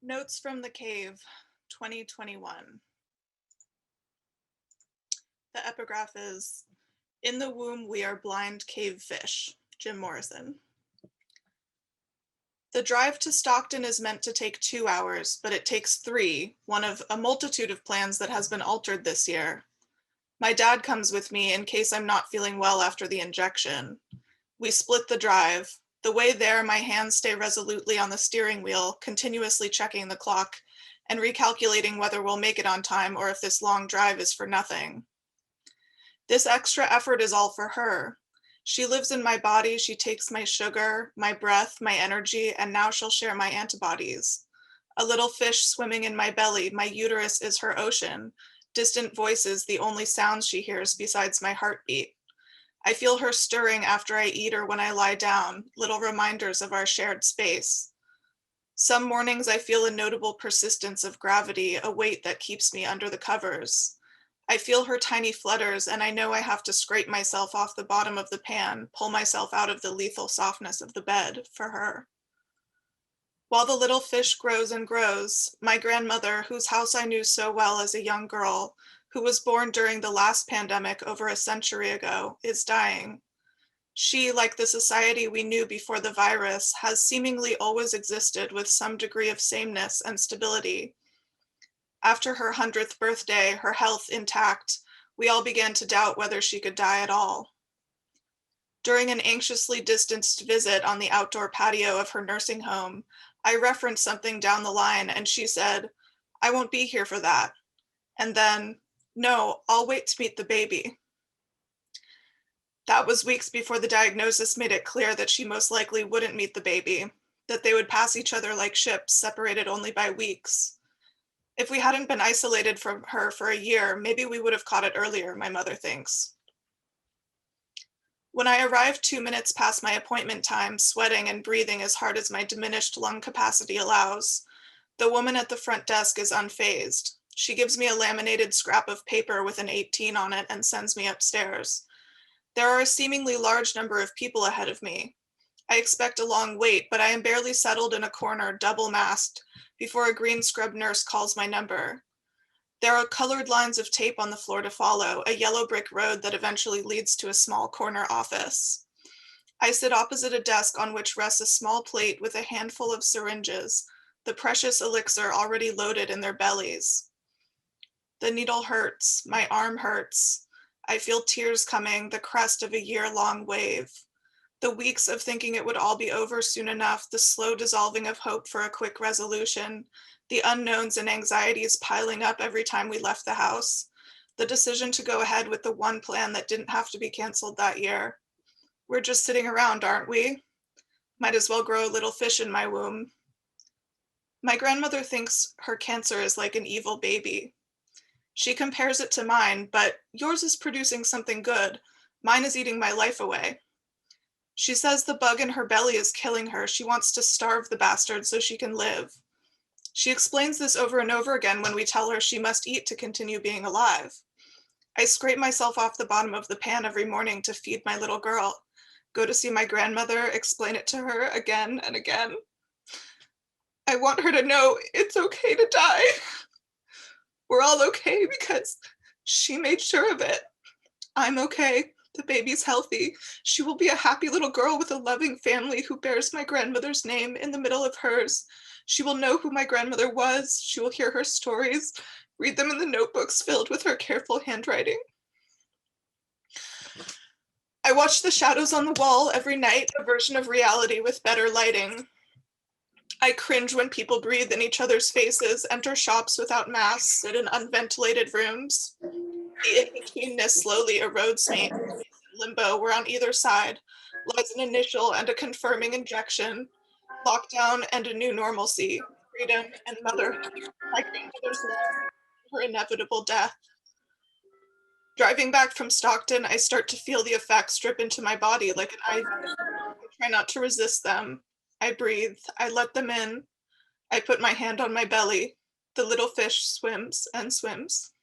Notes from the Cave, 2021. The epigraph is, "In the womb we are blind cave fish." Jim Morrison. The drive to Stockton is meant to take 2 hours, but it takes 3, one of a multitude of plans that has been altered this year. My dad comes with me in case I'm not feeling well after the injection. We split the drive. The way there, my hands stay resolutely on the steering wheel, continuously checking the clock and recalculating whether we'll make it on time or if this long drive is for nothing. This extra effort is all for her. She lives in my body, she takes my sugar, my breath, my energy, and now she'll share my antibodies. A little fish swimming in my belly, my uterus is her ocean. Distant voices, the only sounds she hears besides my heartbeat. I feel her stirring after I eat or when I lie down, little reminders of our shared space. Some mornings I feel a notable persistence of gravity, a weight that keeps me under the covers. I feel her tiny flutters and I know I have to scrape myself off the bottom of the pan, pull myself out of the lethal softness of the bed for her. While the little fish grows and grows, my grandmother, whose house I knew so well as a young girl, who was born during the last pandemic over a century ago, is dying. She, like the society we knew before the virus, has seemingly always existed with some degree of sameness and stability. After her 100th birthday, her health intact, we all began to doubt whether she could die at all. During an anxiously distanced visit on the outdoor patio of her nursing home, I referenced something down the line and she said, "I won't be here for that." And then, "No, I'll wait to meet the baby." That was weeks before the diagnosis made it clear that she most likely wouldn't meet the baby, that they would pass each other like ships separated only by weeks. If we hadn't been isolated from her for a year, maybe we would have caught it earlier, my mother thinks. When I arrived 2 minutes past my appointment time, sweating and breathing as hard as my diminished lung capacity allows, the woman at the front desk is unfazed. She gives me a laminated scrap of paper with an 18 on it and sends me upstairs. There are a seemingly large number of people ahead of me. I expect a long wait, but I am barely settled in a corner, double masked, before a green scrub nurse calls my number. There are colored lines of tape on the floor to follow, a yellow brick road that eventually leads to a small corner office. I sit opposite a desk on which rests a small plate with a handful of syringes, the precious elixir already loaded in their bellies. The needle hurts, my arm hurts. I feel tears coming, the crest of a year-long wave. The weeks of thinking it would all be over soon enough, the slow dissolving of hope for a quick resolution, the unknowns and anxieties piling up every time we left the house, the decision to go ahead with the one plan that didn't have to be canceled that year. We're just sitting around, aren't we? Might as well grow a little fish in my womb. My grandmother thinks her cancer is like an evil baby. She compares it to mine, but yours is producing something good. Mine is eating my life away. She says the bug in her belly is killing her. She wants to starve the bastard so she can live. She explains this over and over again when we tell her she must eat to continue being alive. I scrape myself off the bottom of the pan every morning to feed my little girl, go to see my grandmother, explain it to her again and again. I want her to know it's okay to die. We're all okay because she made sure of it. I'm okay. The baby's healthy. She will be a happy little girl with a loving family who bears my grandmother's name in the middle of hers. She will know who my grandmother was. She will hear her stories, read them in the notebooks filled with her careful handwriting. I watch the shadows on the wall every night, a version of reality with better lighting. I cringe when people breathe in each other's faces, enter shops without masks, sit in unventilated rooms. The in-betweenness slowly erodes me. Limbo, where on either side lies an initial and a confirming injection, lockdown and a new normalcy, freedom and motherhood, my grandmother's love, her inevitable death. Driving back from Stockton, I start to feel the effects drip into my body like an IV. I try not to resist them. I breathe. I let them in. I put my hand on my belly. The little fish swims and swims.